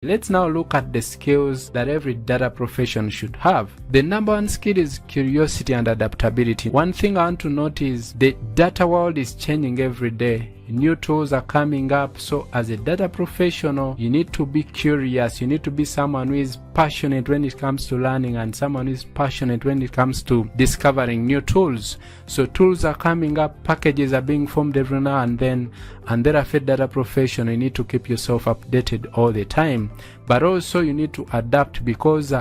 Let's now look at the skills that every data professional should have. The number one skill is curiosity and adaptability. One thing I want to note is the data world is changing every day. New tools are coming up, so as a data professional, you need to be curious. You need to be someone who is passionate when it comes to learning and someone who is passionate when it comes to discovering new tools. So tools are coming up, packages are being formed every now and then, and therefore data professional, you need to keep yourself updated all the time. But also you need to adapt because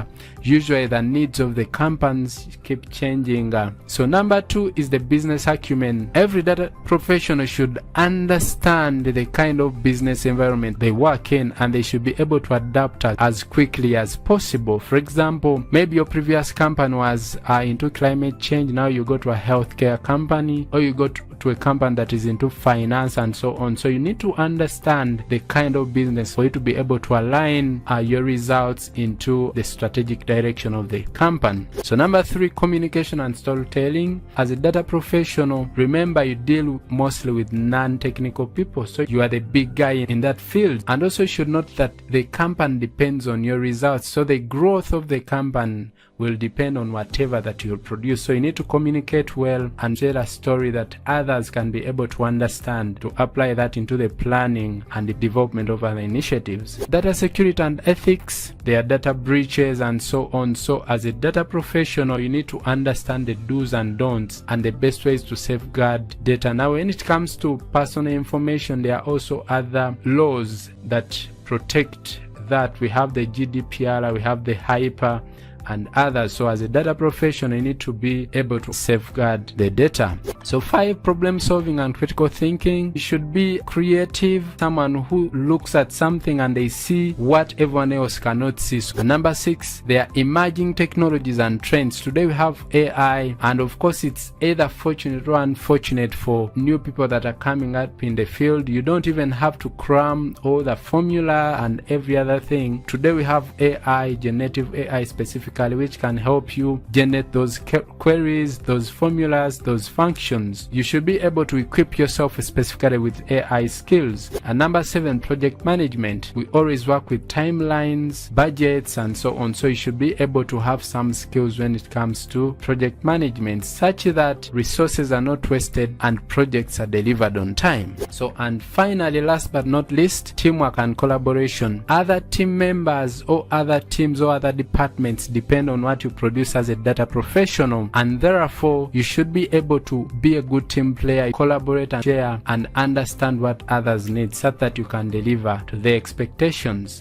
usually the needs of the companies keep changing. So number two is the business acumen. Every data professional should understand the kind of business environment they work in, and they should be able to adapt as quickly as possible. For example, maybe your previous company was into climate change, now you go to a healthcare company, or you go to a company that is into finance and so on. So you need to understand the kind of business for you to be able to align your results into the strategic direction of the company. So number three, communication and storytelling. As a data professional, remember you deal mostly with non-technical people, so you are the big guy in that field. And also you should note that the company depends on your results, so the growth of the company will depend on whatever that you produce. So you need to communicate well and share a story that others can be able to understand, to apply that into the planning and the development of other initiatives. Data security and ethics, there are data breaches and so on. So as a data professional, you need to understand the do's and don'ts and the best ways to safeguard data. Now when it comes to personal information, there are also other laws that protect that. We have the GDPR, we have the HIPAA and others. So as a data professional, you need to be able to safeguard the data. So 5, problem solving and critical thinking. You should be creative, someone who looks at something and they see what everyone else cannot see. So number 6, there are emerging technologies and trends. Today we have AI, and of course it's either fortunate or unfortunate for new people that are coming up in the field. You don't even have to cram all the formula and every other thing. Today we have AI, generative AI specifically, which can help you generate those queries, those formulas, those functions. You should be able to equip yourself specifically with AI skills. And number 7, project management. We always work with timelines, budgets, and so on. So you should be able to have some skills when it comes to project management, such that resources are not wasted and projects are delivered on time. So, and finally, last but not least, teamwork and collaboration. Other team members or other teams or other departments depend on what you produce as a data professional, and therefore you should be able to be a good team player, collaborate and share and understand what others need, so that you can deliver to their expectations.